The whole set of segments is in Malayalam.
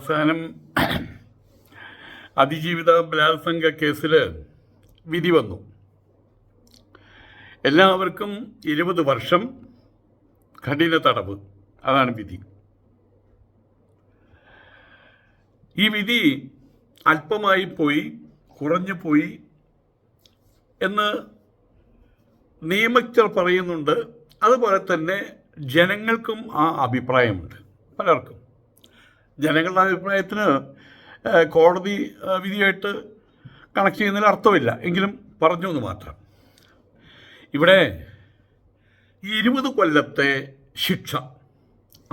അവസാനം അതിജീവിത ബലാത്സംഗ കേസിൽ വിധി വന്നു. എല്ലാവർക്കും 20 വർഷം കഠിന തടവ്, അതാണ് വിധി. ഈ വിധി അല്പമായി പോയി, കുറഞ്ഞു പോയി എന്ന് നിയമജ്ഞർ പറയുന്നുണ്ട്. അതുപോലെ തന്നെ ജനങ്ങൾക്കും ആ അഭിപ്രായമുണ്ട്. പലർക്കും ജനങ്ങളുടെ അഭിപ്രായത്തിന് കോടതി വിധിയായിട്ട് കണക്ട് ചെയ്യുന്നതിൽ അർത്ഥമില്ല, എങ്കിലും പറഞ്ഞു എന്ന് മാത്രം. ഇവിടെ ഈ 20 കൊല്ലത്തെ ശിക്ഷ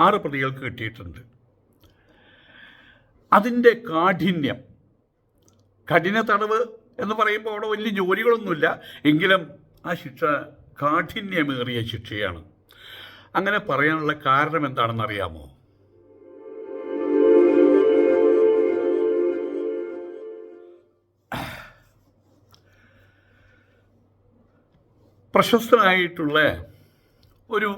6 പ്രതികൾക്ക് കിട്ടിയിട്ടുണ്ട്. അതിൻ്റെ കാഠിന്യം, കഠിന തടവ് എന്ന് പറയുമ്പോൾ അവിടെ വലിയ ജോലികളൊന്നുമില്ല, എങ്കിലും ആ ശിക്ഷ കാഠിന്യമേറിയ ശിക്ഷയാണ്. അങ്ങനെ പറയാനുള്ള കാരണം എന്താണെന്ന് അറിയാമോ? പ്രശസ്തനായിട്ടുള്ള ഒരു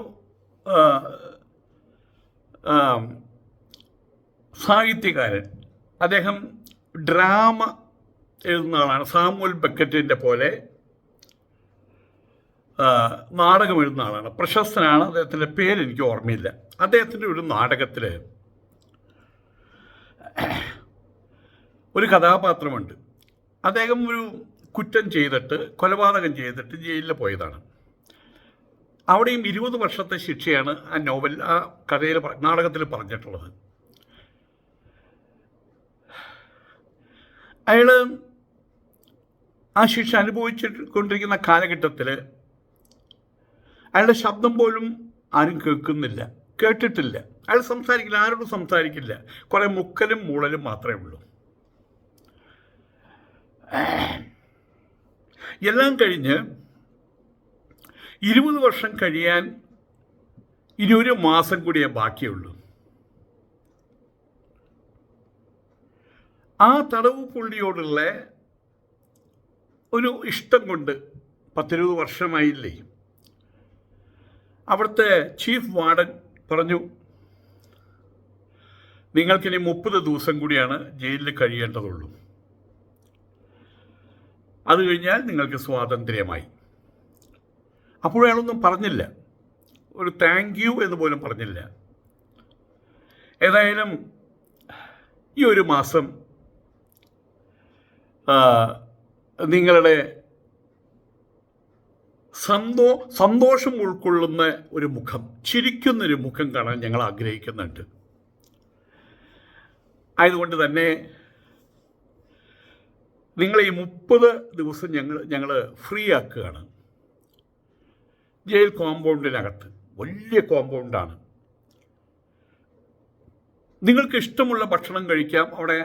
സാഹിത്യകാരൻ, അദ്ദേഹം ഡ്രാമ എഴുതുന്ന ആളാണ്. സാമുവൽ ബെക്കറ്റിൻ്റെ പോലെ നാടകം എഴുതുന്ന ആളാണ്, പ്രശസ്തനാണ്. അദ്ദേഹത്തിൻ്റെ പേരെനിക്ക് ഓർമ്മയില്ല. അദ്ദേഹത്തിൻ്റെ ഒരു നാടകത്തിൽ ഒരു കഥാപാത്രമുണ്ട്. അദ്ദേഹം ഒരു കുറ്റം ചെയ്തിട്ട്, കൊലപാതകം ചെയ്തിട്ട് ജയിലിൽ പോയതാണ്. അവിടെയും 20 വർഷത്തെ ശിക്ഷയാണ് ആ നോവൽ, ആ കഥയിൽ, നാടകത്തിൽ പറഞ്ഞിട്ടുള്ളത്. അയാൾ ആ ശിക്ഷ അനുഭവിച്ചുകൊണ്ടിരിക്കുന്ന കാലഘട്ടത്തിൽ അയാളുടെ ശബ്ദം പോലും ആരും കേട്ടിട്ടില്ല. അയാൾ സംസാരിക്കില്ല, ആരോടും സംസാരിക്കില്ല. കുറേ മുക്കലും മൂളലും മാത്രമേ ഉള്ളൂ. എല്ലാം കഴിഞ്ഞ് 20 വർഷം കഴിയാൻ ഇനി 1 മാസം കൂടിയേ ബാക്കിയുള്ളൂ. ആ തടവ് പുള്ളിയോടുള്ള ഒരു ഇഷ്ടം കൊണ്ട് 10-20 വർഷമായില്ലേ, അവിടുത്തെ ചീഫ് വാർഡൻ പറഞ്ഞു, നിങ്ങൾക്കിനി 30 ദിവസം കൂടിയാണ് ജയിലിൽ കഴിയേണ്ടതുള്ളൂ. അത് കഴിഞ്ഞാൽ നിങ്ങൾക്ക് സ്വാതന്ത്ര്യമായി. അപ്പോഴയാളൊന്നും പറഞ്ഞില്ല, ഒരു താങ്ക് യു എന്ന് പോലും പറഞ്ഞില്ല. ഏതായാലും ഈ 1 മാസം നിങ്ങളുടെ സന്തോഷം ഉൾക്കൊള്ളുന്ന ഒരു മുഖം, ചിരിക്കുന്നൊരു മുഖം കാണാൻ ഞങ്ങൾ ആഗ്രഹിക്കുന്നുണ്ട്. ആയതുകൊണ്ട് തന്നെ നിങ്ങളെ ഈ 30 ദിവസം ഞങ്ങൾ ഫ്രീ ആക്കുകയാണ്. ജയിൽ കോമ്പൗണ്ടിനകത്ത്, വലിയ കോമ്പൗണ്ടാണ്. നിങ്ങൾക്ക് ഇഷ്ടമുള്ള ഭക്ഷണം കഴിക്കാം. അവിടെ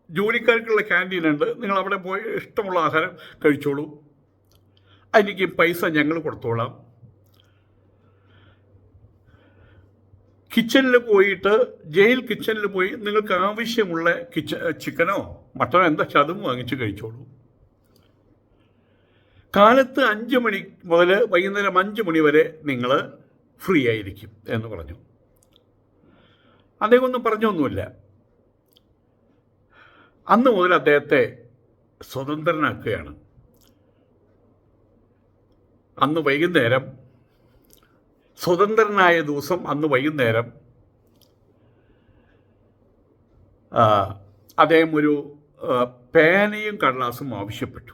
ജോലിക്കാർക്കുള്ള ക്യാൻറ്റീനുണ്ട്. നിങ്ങൾ അവിടെ പോയി ഇഷ്ടമുള്ള ആഹാരം കഴിച്ചോളൂ. അതിലേക്ക് പൈസ ഞങ്ങൾ കൊടുത്തോളാം. കിച്ചണിൽ പോയിട്ട്, ജയിൽ കിച്ചണിൽ പോയി നിങ്ങൾക്ക് ആവശ്യമുള്ള ചിക്കനോ മട്ടനോ എന്താ അതും വാങ്ങിച്ച് കഴിച്ചോളൂ. കാലത്ത് 5 മണി മുതൽ വൈകുന്നേരം 5 മണി വരെ നിങ്ങൾ ഫ്രീ ആയിരിക്കും എന്ന് പറഞ്ഞു. അദ്ദേഹം ഒന്നും പറഞ്ഞൊന്നുമില്ല. അന്ന് മുതൽ അദ്ദേഹത്തെ സ്വതന്ത്രനാക്കുകയാണ്. അന്ന് വൈകുന്നേരം, സ്വതന്ത്രനായ ദിവസം അന്ന് വൈകുന്നേരം അദ്ദേഹം ഒരു പേനയും കടലാസും ആവശ്യപ്പെട്ടു.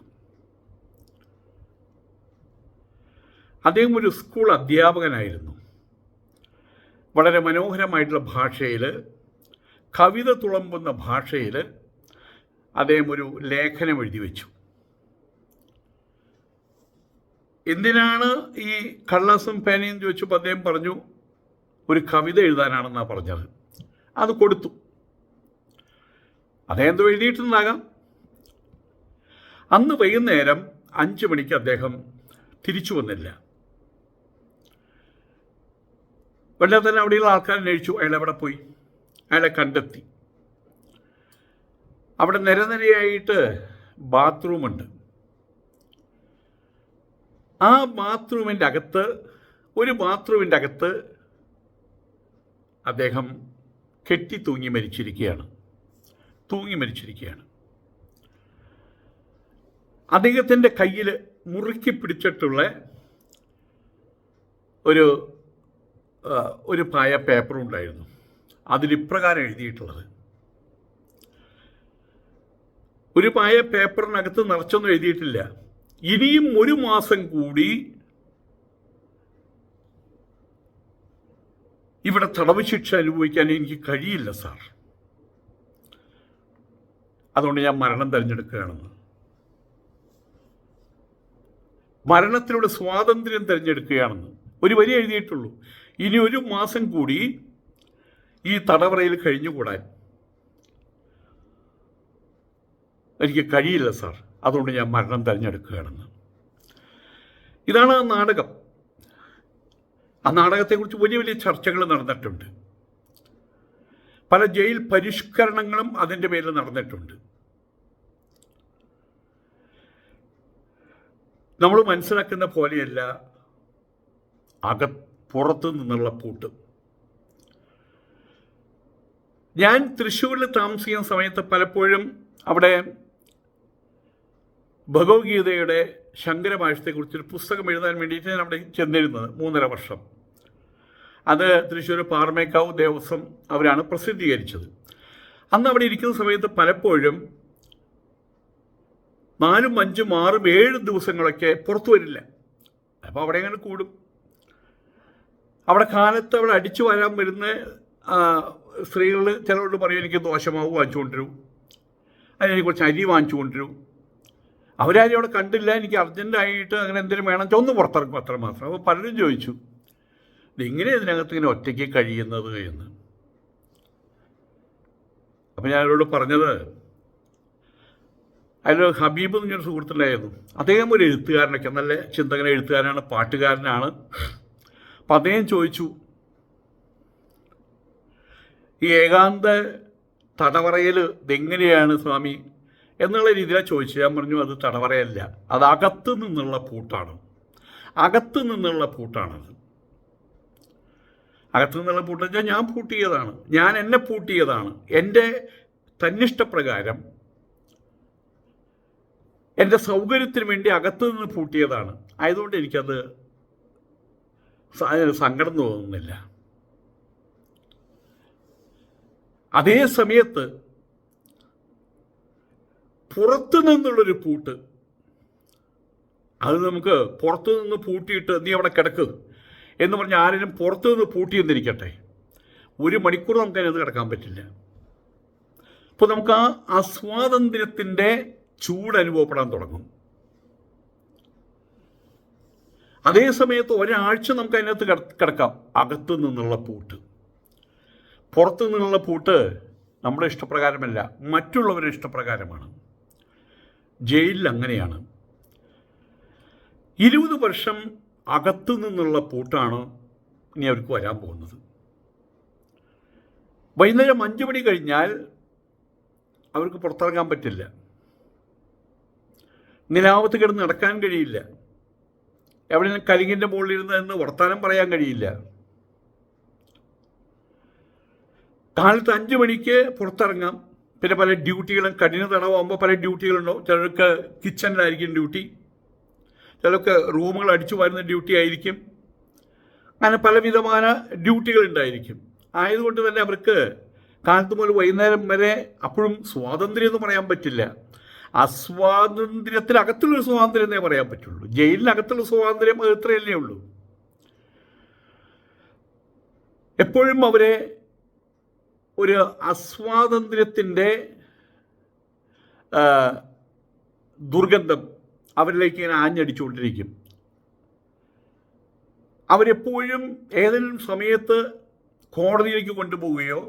അദ്ദേഹം ഒരു സ്കൂൾ അധ്യാപകനായിരുന്നു. വളരെ മനോഹരമായിട്ടുള്ള ഭാഷയിൽ, കവിത തുളമ്പുന്ന ഭാഷയിൽ അദ്ദേഹം ഒരു ലേഖനം എഴുതി വെച്ചു. എന്തിനാണ് ഈ കടലാസും പേനയും ചോദിച്ചപ്പോൾ അദ്ദേഹം പറഞ്ഞു, ഒരു കവിത എഴുതാനാണെന്നാണ് പറഞ്ഞത്. അത് കൊടുത്തു. അദ്ദേഹം എന്തോ എഴുതിയിട്ടുണ്ടാകാം. അന്ന് വൈകുന്നേരം 5 മണിക്ക് അദ്ദേഹം തിരിച്ചു വന്നില്ല. വെള്ളം തന്നെ അവിടെയുള്ള ആൾക്കാർ അന്വേഷിച്ചു, അയാൾ എവിടെ പോയി. അയാളെ കണ്ടെത്തി. അവിടെ നിരനിരയായിട്ട് ബാത്റൂമുണ്ട്. ആ ബാത്റൂമിൻ്റെ അകത്ത്, ഒരു ബാത്റൂമിൻ്റെ അകത്ത് അദ്ദേഹം കെട്ടി തൂങ്ങി മരിച്ചിരിക്കുകയാണ്. അദ്ദേഹത്തിൻ്റെ കയ്യിൽ മുറുക്കി പിടിച്ചിട്ടുള്ള ഒരു പായ പേപ്പറുണ്ടായിരുന്നു. അതിലിപ്രകാരം എഴുതിയിട്ടുള്ളത്, ഒരു പായ പേപ്പറിനകത്ത് നിറച്ചൊന്നും എഴുതിയിട്ടില്ല, ഇനിയും 1 മാസം കൂടി ഇവിടെ തടവ് ശിക്ഷ അനുഭവിക്കാൻ എനിക്ക് കഴിയില്ല സാർ, അതുകൊണ്ട് ഞാൻ മരണം തിരഞ്ഞെടുക്കുകയാണെന്ന്. മരണത്തിലൂടെ സ്വാതന്ത്ര്യം തിരഞ്ഞെടുക്കുകയാണെന്ന് ഒരു വരി എഴുതിയിട്ടുള്ളൂ. ഇനി 1 മാസം കൂടി ഈ തടവറയിൽ കഴിഞ്ഞുകൂടാൻ എനിക്ക് കഴിയില്ല സാർ, അതുകൊണ്ട് ഞാൻ മരണം തിരഞ്ഞെടുക്കുകയാണെന്ന്. ഇതാണ് ആ നാടകം. ആ നാടകത്തെക്കുറിച്ച് വലിയ വലിയ ചർച്ചകൾ നടന്നിട്ടുണ്ട്. പല ജയിൽ പരിഷ്കരണങ്ങളും അതിൻ്റെ പേരിൽ നടന്നിട്ടുണ്ട്. നമ്മൾ മനസ്സിലാക്കുന്ന പോലെയല്ല പുറത്തു നിന്നുള്ള പൂട്ട്. ഞാൻ തൃശ്ശൂരിൽ താമസിക്കുന്ന സമയത്ത് പലപ്പോഴും അവിടെ ഭഗവത്ഗീതയുടെ ശങ്കരഭാഷ്യത്തെക്കുറിച്ചൊരു പുസ്തകം എഴുതാൻ വേണ്ടിയിട്ട് ഞാൻ അവിടെ ചെന്നിരുന്നത് 3.5 വർഷം. അത് തൃശ്ശൂർ പാറമേക്കാവ് ദേവസ്വം അവരാണ് പ്രസിദ്ധീകരിച്ചത്. അന്ന് അവിടെ ഇരിക്കുന്ന സമയത്ത് പലപ്പോഴും 4, 5, 6, 7 ദിവസങ്ങളൊക്കെ പുറത്തു വരില്ല. അപ്പോൾ അവിടെ അങ്ങനെ കൂടും. അവിടെ കാലത്ത് അവിടെ അടിച്ചു വരാൻ വരുന്ന സ്ത്രീകൾ ചിലരോട് പറയും, എനിക്ക് ദോശമാവ് വാങ്ങിച്ചു കൊണ്ടുവരും, അതിനെ കുറച്ച് അരി വാങ്ങിച്ചു കൊണ്ടുവരും. അവരാരും അവിടെ കണ്ടില്ല, എനിക്ക് അർജൻറ്റായിട്ട് അങ്ങനെ എന്തെങ്കിലും വേണം ഒന്ന് പുറത്തിറക്കും, അത്ര മാത്രം. അപ്പോൾ പലരും ചോദിച്ചു, ഇതെങ്ങനെ ഇതിനകത്ത് ഇങ്ങനെ ഒറ്റയ്ക്ക് കഴിയുന്നത് എന്ന്. അപ്പോൾ ഞാൻ അവരോട് പറഞ്ഞത്, അതിൽ ഹബീബ് എന്ന് പറഞ്ഞൊരു സുഹൃത്തുണ്ടായിരുന്നു. അദ്ദേഹം ഒരു എഴുത്തുകാരനൊക്കെ, നല്ല ചിന്തകൻ എഴുത്തുകാരനാണ്, പാട്ടുകാരനാണ്. അപ്പം അദ്ദേഹം ചോദിച്ചു, ഈ ഏകാന്ത തടവറയിൽ ഇതെങ്ങനെയാണ് സ്വാമി എന്നുള്ള രീതിയിലാണ് ചോദിച്ചു. ഞാൻ പറഞ്ഞു, അത് തടവറയല്ല, അത് അകത്തു നിന്നുള്ള പൂട്ടാണ്. അകത്തു നിന്നുള്ള പൂട്ടാണത്. അകത്തു നിന്നുള്ള പൂട്ടെന്ന് വെച്ചാൽ ഞാൻ പൂട്ടിയതാണ്, ഞാൻ എന്നെ പൂട്ടിയതാണ്. എൻ്റെ തന്നിഷ്ടപ്രകാരം എൻ്റെ സൗകര്യത്തിന് വേണ്ടി അകത്തു നിന്ന് പൂട്ടിയതാണ്. ആയതുകൊണ്ട് എനിക്കത് സങ്കടം തോന്നുന്നില്ല. അതേ സമയത്ത് പുറത്തു നിന്നുള്ളൊരു പൂട്ട്, അത് നമുക്ക് പുറത്തു നിന്ന് പൂട്ടിയിട്ട് നീ അവിടെ കിടക്ക് എന്ന് പറഞ്ഞ് ആരെങ്കിലും പുറത്തു നിന്ന് പൂട്ടിയെന്നിരിക്കട്ടെ, 1 മണിക്കൂർ നമുക്ക് അതിനകത്ത് കിടക്കാൻ പറ്റില്ല. അപ്പോൾ നമുക്ക് ആ അസ്വാതന്ത്ര്യത്തിൻ്റെ ചൂട് അനുഭവപ്പെടാൻ തുടങ്ങും. അതേ സമയത്ത് ഒരാഴ്ച നമുക്ക് അതിനകത്ത് കിടക്കാം. അകത്തു നിന്നുള്ള പൂട്ട്. പുറത്തു നിന്നുള്ള പൂട്ട് നമ്മുടെ ഇഷ്ടപ്രകാരമല്ല, മറ്റുള്ളവരുടെ ഇഷ്ടപ്രകാരമാണ്. ജയിലിൽ അങ്ങനെയാണ്. 20 വർഷം അകത്തു നിന്നുള്ള പൂട്ടാണ് ഇനി അവർക്ക് വരാൻ പോകുന്നത്. വൈകുന്നേരം 5 മണി കഴിഞ്ഞാൽ അവർക്ക് പുറത്തിറങ്ങാൻ പറ്റില്ല. നിലാവത്ത് കിടന്ന് നടക്കാൻ കഴിയില്ല. എവിടെയും കലിങ്ങിൻ്റെ മുകളിലിരുന്ന് വർത്താനം പറയാൻ കഴിയില്ല. കാലത്ത് 5 മണിക്ക് പുറത്തിറങ്ങാം. പിന്നെ പല ഡ്യൂട്ടികളും, കഠിന തടവാകുമ്പോൾ പല ഡ്യൂട്ടികളുണ്ടാവും. ചിലർക്ക് കിച്ചണിലായിരിക്കും ഡ്യൂട്ടി, ചിലർക്ക് റൂമുകൾ അടിച്ചു വരുന്ന ഡ്യൂട്ടി ആയിരിക്കും. അങ്ങനെ പലവിധമായ ഡ്യൂട്ടികളുണ്ടായിരിക്കും. ആയതുകൊണ്ട് തന്നെ അവർക്ക് കാലത്ത് മുതൽ വൈകുന്നേരം വരെ അപ്പോഴും സ്വാതന്ത്ര്യം എന്ന് പറയാൻ പറ്റില്ല. അസ്വാതന്ത്ര്യത്തിനകത്തുള്ള സ്വാതന്ത്ര്യം എന്നേ പറയാൻ പറ്റുള്ളൂ. ജയിലിനകത്തുള്ള സ്വാതന്ത്ര്യം ഇത്രയല്ലേ ഉള്ളൂ. എപ്പോഴും അവരെ ഒരു അസ്വാതന്ത്ര്യത്തിൻ്റെ ദുർഗന്ധം അവരിലേക്ക് ഇങ്ങനെ ആഞ്ഞടിച്ചുകൊണ്ടിരിക്കും. അവരെപ്പോഴും ഏതെങ്കിലും സമയത്ത് കോടതിയിലേക്ക് കൊണ്ടുപോവുകയോ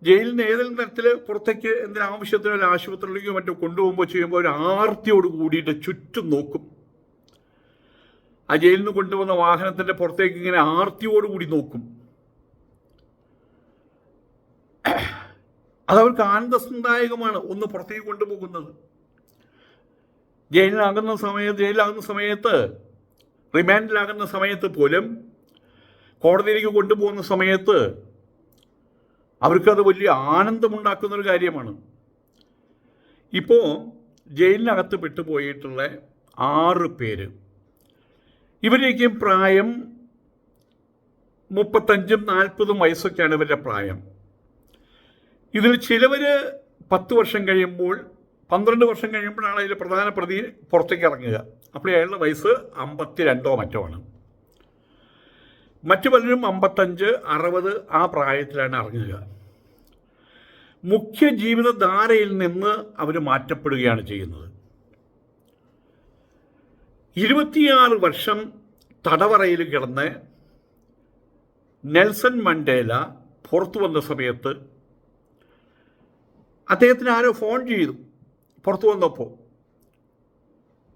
ജയിലിൽ നിന്ന് ഏതെങ്കിലും തരത്തിൽ പുറത്തേക്ക് എന്തിനാവശ്യത്തിനോ ഒരു ആശുപത്രിയിലേക്കോ മറ്റോ കൊണ്ടുപോകുമ്പോൾ ചെയ്യുമ്പോൾ ഒരു ആർത്തിയോട് കൂടിയിട്ട് ചുറ്റും നോക്കും. ആ ജയിലിൽ നിന്ന് കൊണ്ടുവന്ന വാഹനത്തിൻ്റെ പുറത്തേക്ക് ഇങ്ങനെ ആർത്തിയോട് കൂടി നോക്കും. അതവർക്ക് ആനന്ദദായകമാണ് ഒന്ന് പുറത്തേക്ക് കൊണ്ടുപോകുന്നത്. ജയിലിലാകുന്ന സമയത്ത് റിമാൻഡിലാകുന്ന സമയത്ത് പോലും കോടതിയിലേക്ക് കൊണ്ടുപോകുന്ന സമയത്ത് അവർക്കത് വലിയ ആനന്ദമുണ്ടാക്കുന്നൊരു കാര്യമാണ്. ഇപ്പോൾ ജയിലിനകത്ത് പെട്ടുപോയിട്ടുള്ള 6 പേര്, ഇവരേക്കും പ്രായം 35-40 വയസ്സൊക്കെയാണ് ഇവരുടെ പ്രായം. ഇതിൽ ചിലവർ 10 വർഷം കഴിയുമ്പോൾ, 12 വർഷം കഴിയുമ്പോഴാണ് അതിൽ പ്രധാന പ്രതി പുറത്തേക്ക് ഇറങ്ങുക. അപ്പോൾ അയാളുടെ വയസ്സ് 52 മറ്റോ ആണ്. മറ്റു പലരും 55-60 ആ പ്രായത്തിലാണ് ഇറങ്ങുക. മുഖ്യ ജീവിതധാരയിൽ നിന്ന് അവർ മാറ്റപ്പെടുകയാണ് ചെയ്യുന്നത്. 26 വർഷം തടവറയിൽ കിടന്ന് നെൽസൺ മണ്ടേല പുറത്തു വന്ന സമയത്ത് അദ്ദേഹത്തിന് ആരോ ഫോൺ ചെയ്തു പുറത്തു വന്നപ്പോൾ.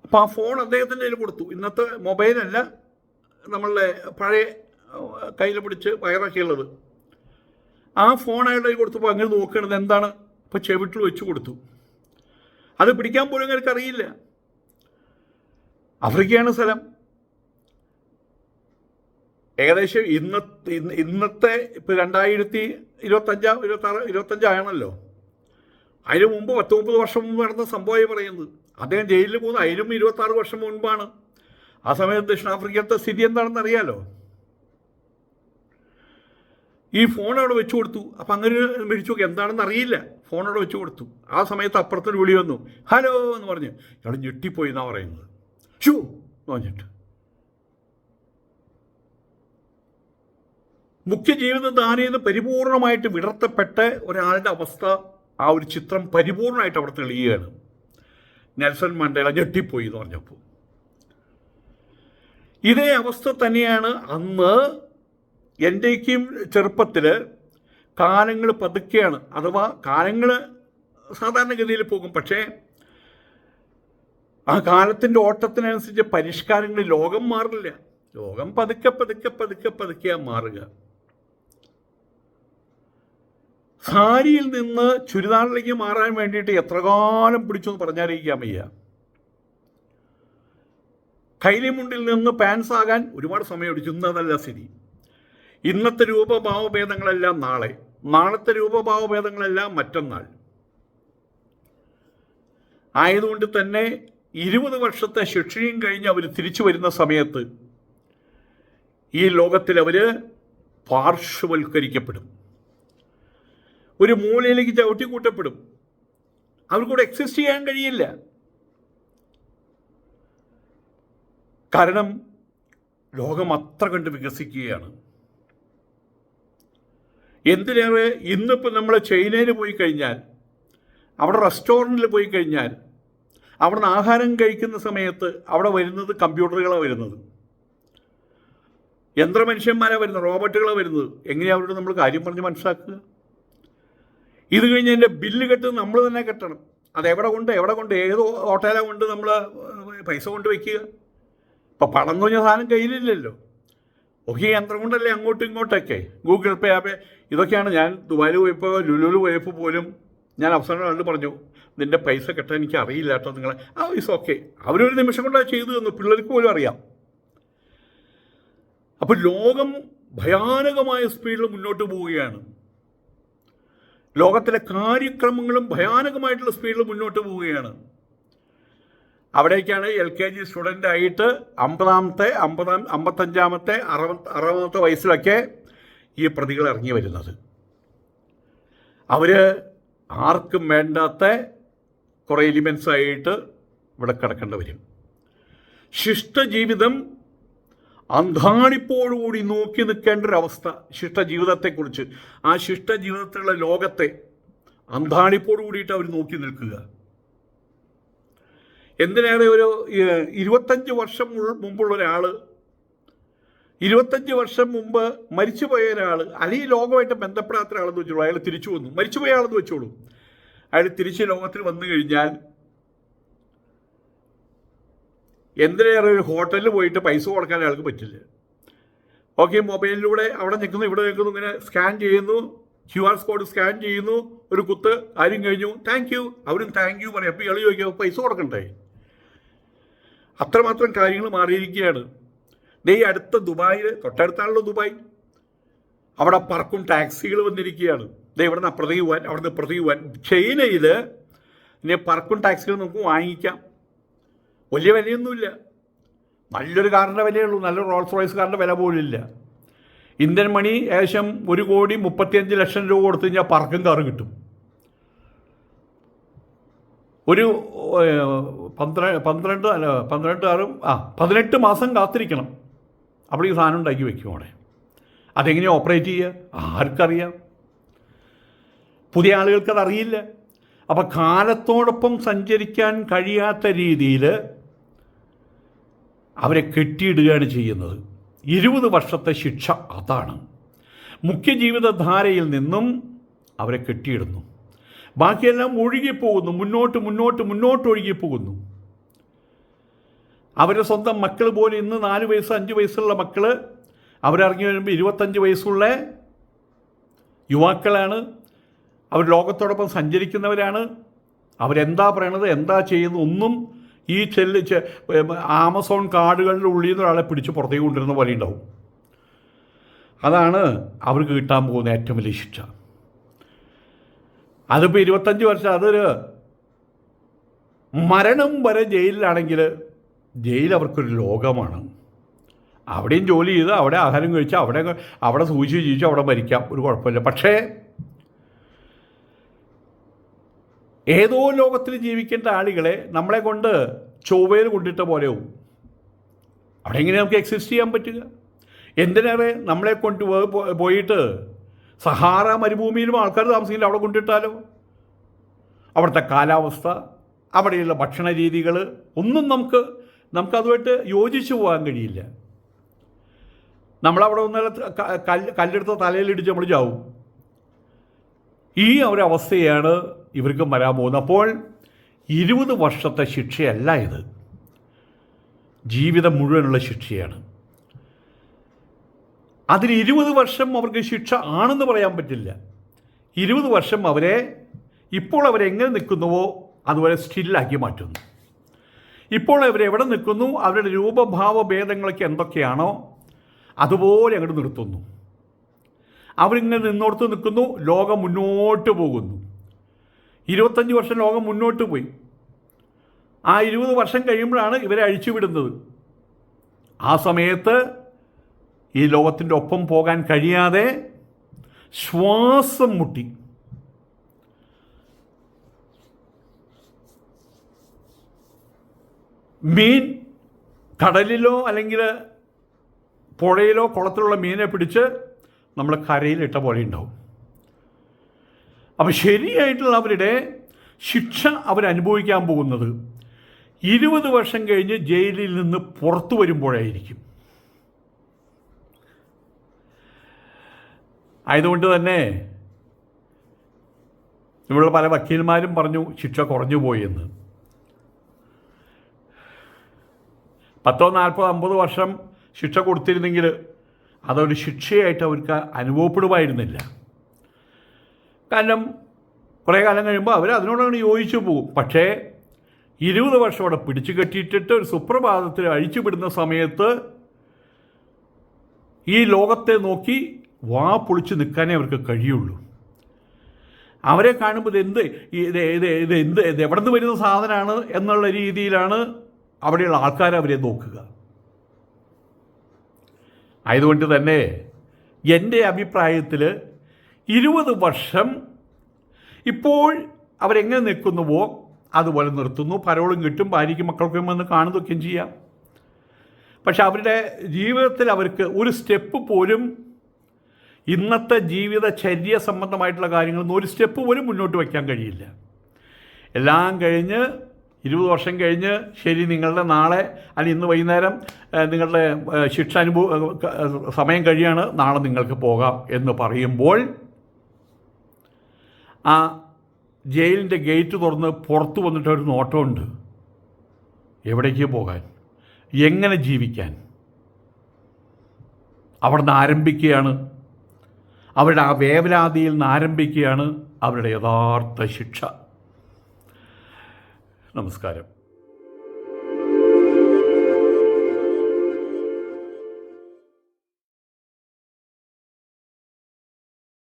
അപ്പോൾ ആ ഫോൺ അദ്ദേഹത്തിൻ്റെ കയ്യിൽ കൊടുത്തു. ഇന്നത്തെ മൊബൈലല്ല, നമ്മളുടെ പഴയ കയ്യിൽ പിടിച്ച് വയറൊക്കെയുള്ളത്. ആ ഫോൺ അയാളുടെ കയ്യിൽ കൊടുത്തപ്പോൾ അങ്ങനെ നോക്കണത് എന്താണ്, ഇപ്പോൾ ചെവിട്ടിൽ വെച്ച് കൊടുത്തു. അത് പിടിക്കാൻ പോലും എനിക്ക് അറിയില്ല. ആഫ്രിക്കയാണ് സ്ഥലം. ഏകദേശം ഇന്നത്തെ ഇപ്പോൾ 2025 ആണല്ലോ. അതിന് മുമ്പ് 30 വർഷം മുമ്പ് നടന്ന സംഭവമായി പറയുന്നത്. അദ്ദേഹം ജയിലിൽ പോകുന്നത് അതിലും 26 വർഷം മുൻപാണ്. ആ സമയത്ത് ദക്ഷിണാഫ്രിക്കത്തെ സ്ഥിതി എന്താണെന്ന് അറിയാലോ. ഈ ഫോൺ അവിടെ വെച്ചു കൊടുത്തു. അപ്പം അങ്ങനെ മേടിച്ചു നോക്കി, എന്താണെന്ന് അറിയില്ല. ഫോൺ അവിടെ വെച്ചു കൊടുത്തു. ആ സമയത്ത് അപ്പുറത്തൊരു വിളി വന്നു, ഹലോ എന്ന് പറഞ്ഞ്. ഇയാൾ ഞെട്ടിപ്പോയി എന്നാണ് പറയുന്നത്. ഷൂ എന്ന് പറഞ്ഞിട്ട് മുഖ്യ ജീവിതധാരയിൽ നിന്ന് പരിപൂർണമായിട്ട് വിടർത്തപ്പെട്ട ഒരാളുടെ അവസ്ഥ, ആ ഒരു ചിത്രം പരിപൂർണമായിട്ട് അവിടെ തെളിയുകയാണ്. നെൽസൺ മണ്ടേല ഞെട്ടിപ്പോയി എന്ന് പറഞ്ഞപ്പോൾ ഇതേ അവസ്ഥ തന്നെയാണ് അന്ന് എൻ്റെയും ചെറുപ്പത്തിൽ. കാലങ്ങൾ പതുക്കെയാണ്, അഥവാ കാലങ്ങൾ സാധാരണഗതിയിൽ പോകും. പക്ഷേ ആ കാലത്തിൻ്റെ ഓട്ടത്തിനനുസരിച്ച് പരിഷ്കാരങ്ങൾ, ലോകം മാറില്ല. ലോകം പതുക്കെയാണ് മാറുക. സാരിയിൽ നിന്ന് ചുരിദാറിലേക്ക് മാറാൻ വേണ്ടിയിട്ട് എത്ര കാലം പിടിച്ചു എന്ന് പറഞ്ഞാലിരിക്കാൻ വയ്യ. കൈലിമുണ്ടിൽ നിന്ന് പാൻസ് ആകാൻ ഒരുപാട് സമയം പിടിച്ചു. ഇന്നതല്ല സ്ഥിതി. ഇന്നത്തെ രൂപഭാവഭേദങ്ങളെല്ലാം നാളെ, നാളത്തെ രൂപഭാവഭേദങ്ങളെല്ലാം മറ്റന്നാൾ. ആയതുകൊണ്ട് തന്നെ 20 വർഷത്തെ ശിക്ഷയും കഴിഞ്ഞ് അവർ തിരിച്ചു വരുന്ന സമയത്ത് ഈ ലോകത്തിൽ അവർ പാർശ്വവൽക്കരിക്കപ്പെടും. ഒരു മൂലയിലേക്ക് ചവിട്ടിക്കൂട്ടപ്പെടും. അവർക്കൂടെ എക്സിസ്റ്റ് ചെയ്യാൻ കഴിയില്ല. കാരണം ലോകം അത്ര കണ്ട് വികസിക്കുകയാണ്. എന്തിനേറെ ഇന്നിപ്പോൾ നമ്മൾ ചൈനയിൽ പോയി കഴിഞ്ഞാൽ, അവിടെ റെസ്റ്റോറൻറ്റിൽ പോയി കഴിഞ്ഞാൽ, അവിടെ നിന്ന് ആഹാരം കഴിക്കുന്ന സമയത്ത് അവിടെ വരുന്നത് കമ്പ്യൂട്ടറുകളാണ് വരുന്നത്, യന്ത്രമനുഷ്യന്മാരാണ് വരുന്നത്, റോബോട്ടുകളാണ് വരുന്നത്. എങ്ങനെയാണ് അവരോട് നമ്മൾ കാര്യം പറഞ്ഞ് മനസ്സിലാക്കുക? ഇത് കഴിഞ്ഞ് എൻ്റെ ബില്ല് കെട്ടുന്നത് നമ്മൾ തന്നെ കെട്ടണം. അത് എവിടെ കൊണ്ട് ഏത് ഹോട്ടലാണ് കൊണ്ട് നമ്മൾ പൈസ കൊണ്ട് വയ്ക്കുക? ഇപ്പം പണം എന്ന് പറഞ്ഞ സാധനം കയ്യിലില്ലല്ലോ. ഒക്കെ യന്ത്രം കൊണ്ടല്ലേ അങ്ങോട്ടും ഇങ്ങോട്ടൊക്കെ. ഗൂഗിൾ പേ, ആപ്പ്, ഇതൊക്കെയാണ്. ഞാൻ ദുബായിൽ പോയപ്പോൾ, ലുലുവിൽ പോയപ്പോൾ പോലും ഞാൻ അവസാനം കണ്ട് പറഞ്ഞു, നിൻ്റെ പൈസ കെട്ടാൻ എനിക്ക് അറിയില്ല കേട്ടോ നിങ്ങളെ. ആ ഇറ്റ്സ് ഓക്കെ. അവരൊരു നിമിഷം കൊണ്ടാണ് ചെയ്തു തന്നു. പിള്ളേർക്ക് പോലും അറിയാം. അപ്പോൾ ലോകം ഭയാനകമായ സ്പീഡിൽ മുന്നോട്ട് പോവുകയാണ്. ലോകത്തിലെ കാര്യക്രമങ്ങളും ഭയാനകമായിട്ടുള്ള സ്പീഡിൽ മുന്നോട്ട് പോവുകയാണ്. അവിടേക്കാണ് LKG സ്റ്റുഡൻ്റായിട്ട് 50-ാമത്തെ 55-ാമത്തെ 60-ാമത്തെ വയസ്സിലൊക്കെ ഈ പ്രതികൾ ഇറങ്ങി വരുന്നത്. അവർ ആർക്കും വേണ്ടാത്ത കുറേ എലിമെൻസായിട്ട് ഇവിടെ കിടക്കേണ്ടി വരും. ശിഷ്ടജീവിതം അന്ധാണിപ്പോടുകൂടി നോക്കി നിൽക്കേണ്ട ഒരവസ്ഥ. ശിഷ്ടജീവിതത്തെക്കുറിച്ച്, ആ ശിഷ്ടജീവിതത്തിലുള്ള ലോകത്തെ അന്ധാണിപ്പോട് കൂടിയിട്ട് അവർ നോക്കി നിൽക്കുക. എന്തിനേറെ ഒരു 25 വർഷം മുമ്പുള്ള ഒരാൾ, 25 വർഷം മുമ്പ് മരിച്ചുപോയ ഒരാൾ, അല്ലെങ്കിൽ ലോകമായിട്ട് ബന്ധപ്പെടാത്ത ഒരാളെന്ന് വെച്ചോളൂ, അയാൾ തിരിച്ചു വന്നു, മരിച്ചുപോയ ആളെന്ന് വെച്ചോളൂ, അയാൾ തിരിച്ച് ലോകത്തിൽ വന്നു കഴിഞ്ഞാൽ എന്തിനേറെ ഒരു ഹോട്ടലിൽ പോയിട്ട് പൈസ കൊടുക്കാൻ അയാൾക്ക് പറ്റില്ല. ഓക്കെ, മൊബൈലിലൂടെ അവിടെ നിൽക്കുന്നു, ഇവിടെ നിൽക്കുന്നു, ഇങ്ങനെ സ്കാൻ ചെയ്യുന്നു, QR കോഡ് സ്കാൻ ചെയ്യുന്നു, ഒരു കുത്ത്, ആരും കഴിഞ്ഞു, താങ്ക് യു, അവരും താങ്ക് യു പറയും. അപ്പോൾ ഇയാൾ ചോദിക്കുക പൈസ കൊടുക്കണ്ടേ? അത്രമാത്രം കാര്യങ്ങൾ മാറിയിരിക്കുകയാണ്. ഈ അടുത്ത ദുബായിൽ, തൊട്ടടുത്താണല്ലോ ദുബായ്, അവിടെ പറക്കും ടാക്സികൾ വന്നിരിക്കുകയാണ്. ഇവിടുന്ന് അപ്പുറത്തേക്ക് പോകാൻ, അവിടുന്ന് ഇപ്പുറത്തേക്ക് പോകാൻ. ചൈനയിൽ ഇനി പറക്കും ടാക്സികൾ നമുക്ക് വാങ്ങിക്കാം, വലിയ വിലയൊന്നുമില്ല, നല്ലൊരു കാറിൻ്റെ വിലയുള്ളൂ, നല്ലൊരു റോൾസ് റോയ്സ് കാറിൻ്റെ വില പോലില്ല. ഇന്ത്യൻ മണി ഏകദേശം 1,35,00,000 രൂപ കൊടുത്തു കഴിഞ്ഞാൽ പറക്കും കാറ് കിട്ടും. ഒരു 18 മാസം കാത്തിരിക്കണം, അപ്പോൾ ഈ സാധനം ഉണ്ടാക്കി വെക്കും അവിടെ. അതെങ്ങനെയാണ് ഓപ്പറേറ്റ് ചെയ്യുക ആർക്കറിയാം, പുതിയ ആളുകൾക്കത് അറിയില്ല. അപ്പം കാലത്തോടൊപ്പം സഞ്ചരിക്കാൻ കഴിയാത്ത രീതിയിൽ അവരെ കെട്ടിയിടുകയാണ് ചെയ്യുന്നത്. 20 വർഷത്തെ ശിക്ഷ അതാണ്. മുഖ്യ ജീവിതധാരയിൽ നിന്നും അവരെ കെട്ടിയിടുന്നു. ബാക്കിയെല്ലാം ഒഴുകിപ്പോകുന്നു, മുന്നോട്ട് ഒഴുകിപ്പോകുന്നു. അവരുടെ സ്വന്തം മക്കൾ പോലും ഇന്ന് 4 വയസ്സ് 5 വയസ്സുള്ള മക്കൾ അവരിറങ്ങി വരുമ്പോൾ 25 വയസ്സുള്ള യുവാക്കളാണ്. അവർ ലോകത്തോടൊപ്പം സഞ്ചരിക്കുന്നവരാണ്. അവരെന്താ പറയണത്, എന്താ ചെയ്യുന്നത് ഒന്നും ഈ ആമസോൺ കാർഡുകളുടെ ഉള്ളിൽ നിന്ന് ഒരാളെ പിടിച്ച് പുറത്തേക്ക് കൊണ്ടുവരുന്ന പോലെ ഉണ്ടാവും. അതാണ് അവർക്ക് കിട്ടാൻ പോകുന്ന ഏറ്റവും വലിയ ശിക്ഷ. അതിപ്പോൾ 25 വർഷം, അതൊരു മരണം വരെ ജയിലിലാണെങ്കിൽ ജയിൽ അവർക്കൊരു ലോകമാണ്. അവിടെയും ജോലി ചെയ്ത് അവിടെ ആഹാരം കഴിച്ച് അവിടെ സൂക്ഷിച്ച് ജീവിച്ച് അവിടെ മരിക്കാം, ഒരു കുഴപ്പമില്ല. പക്ഷേ ഏതോ ലോകത്തിൽ ജീവിക്കേണ്ട ആളുകളെ നമ്മളെ കൊണ്ട് ചൊവ്വയിൽ കൊണ്ടിട്ട പോലെയാവും. അവിടെ എങ്ങനെ നമുക്ക് എക്സിസ്റ്റ് ചെയ്യാൻ പറ്റുക? എന്തിനേറെ നമ്മളെ കൊണ്ട് പോയിട്ട് സഹാറ മരുഭൂമിയിലും ആൾക്കാർ താമസിക്കില്ല, അവിടെ കൊണ്ടിട്ടാലോ? അവിടുത്തെ കാലാവസ്ഥ, അവിടെയുള്ള ഭക്ഷണ രീതികൾ ഒന്നും നമുക്കതുമായിട്ട് യോജിച്ചു പോകാൻ കഴിയില്ല. നമ്മളവിടെ കല്ലെടുത്ത തലയിലിടിച്ച് നമ്മൾ ചാവും. ഈ ഒരവസ്ഥയാണ് ഇവർക്കും വരാൻ പോകുന്നത്. അപ്പോൾ 20 വർഷത്തെ ശിക്ഷയല്ല ഇത്, ജീവിതം മുഴുവനുള്ള ശിക്ഷയാണ്. അതിൽ 20 വർഷം അവർക്ക് ശിക്ഷ ആണെന്ന് പറയാൻ പറ്റില്ല. 20 വർഷം ഇപ്പോൾ അവരെങ്ങനെ നിൽക്കുന്നുവോ അതുപോലെ സ്റ്റില്ലാക്കി മാറ്റുന്നു. ഇപ്പോൾ അവരെവിടെ നിൽക്കുന്നു, അവരുടെ രൂപഭാവ ഭേദങ്ങളൊക്കെ എന്തൊക്കെയാണോ അതുപോലെ അങ്ങോട്ട് നിർത്തുന്നു. അവരിങ്ങനെ നിന്നോടത്ത് നിൽക്കുന്നു, ലോകം മുന്നോട്ട് പോകുന്നു. 25 വർഷം ലോകം മുന്നോട്ട് പോയി. ആ 20 വർഷം കഴിയുമ്പോഴാണ് ഇവരെ അഴിച്ചുവിടുന്നത്. ആ സമയത്ത് ഈ ലോകത്തിൻ്റെ ഒപ്പം പോകാൻ കഴിയാതെ ശ്വാസം മുട്ടി മീൻ കടലിലോ അല്ലെങ്കിൽ പുഴയിലോ കുളത്തിലുള്ള മീനെ പിടിച്ച് നമ്മൾ കരയിലിട്ട പോലെ ഉണ്ടാവും. അപ്പം ശരിയായിട്ടുള്ള അവരുടെ ശിക്ഷ അവരനുഭവിക്കാൻ പോകുന്നത് 20 വർഷം കഴിഞ്ഞ് ജയിലിൽ നിന്ന് പുറത്തു വരുമ്പോഴായിരിക്കും. ആയതുകൊണ്ട് തന്നെ ഇവിടെയുള്ള പല വക്കീൽമാരും പറഞ്ഞു ശിക്ഷ കുറഞ്ഞു പോയെന്ന്. 10, 40, 50 വർഷം ശിക്ഷ കൊടുത്തിരുന്നെങ്കിൽ അതൊരു ശിക്ഷയായിട്ട് അവർക്ക് അനുഭവപ്പെടുമായിരുന്നില്ല. കാരണം കുറേ കാലം കഴിയുമ്പോൾ അവർ അതിനോടാണ് യോജിച്ചു പോകും. പക്ഷേ 20 വർഷം അവിടെ പിടിച്ചു കെട്ടിയിട്ടിട്ട് ഒരു സുപ്രഭാതത്തിൽ അഴിച്ചുവിടുന്ന സമയത്ത് ഈ ലോകത്തെ നോക്കി വാ പൊളിച്ച് നിൽക്കാനേ അവർക്ക് കഴിയുള്ളൂ. അവരെ കാണുമ്പോൾ ഇത് എവിടെ നിന്ന് വരുന്ന സാധനമാണ് എന്നുള്ള രീതിയിലാണ് അവിടെയുള്ള ആൾക്കാർ അവരെ നോക്കുക. ആയതുകൊണ്ട് തന്നെ എൻ്റെ അഭിപ്രായത്തിൽ 20 വർഷം ഇപ്പോൾ അവരെങ്ങനെ നിൽക്കുന്നുവോ അതുപോലെ നിർത്തുന്നു. പരോളും കിട്ടും, ഭാര്യയ്ക്കും മക്കൾക്കും വന്ന് കാണുകയൊക്കെയും ചെയ്യാം. പക്ഷെ അവരുടെ ജീവിതത്തിൽ അവർക്ക് ഒരു സ്റ്റെപ്പ് പോലും ഇന്നത്തെ ജീവിതചര്യ സംബന്ധമായിട്ടുള്ള കാര്യങ്ങളൊന്നും ഒരു സ്റ്റെപ്പ് പോലും മുന്നോട്ട് വയ്ക്കാൻ കഴിയില്ല. എല്ലാം കഴിഞ്ഞ് 20 വർഷം കഴിഞ്ഞ് ശരി നിങ്ങളുടെ നാളെ അല്ലെങ്കിൽ ഇന്ന് വൈകുന്നേരം നിങ്ങളുടെ ശിക്ഷ സമയം കഴിയാണ്, നാളെ നിങ്ങൾക്ക് പോകാം എന്ന് പറയുമ്പോൾ ആ ജയിലിൻ്റെ ഗേറ്റ് തുറന്ന് പുറത്തു വന്നിട്ടൊരു നോട്ടമുണ്ട്. എവിടേക്ക് പോകാൻ, എങ്ങനെ ജീവിക്കാൻ? അവിടെ നിന്ന് ആരംഭിക്കുകയാണ്, അവരുടെ ആ വേവലാതിയിൽ നിന്ന് ആരംഭിക്കുകയാണ് അവരുടെ യഥാർത്ഥ ശിക്ഷ. നമസ്കാരം.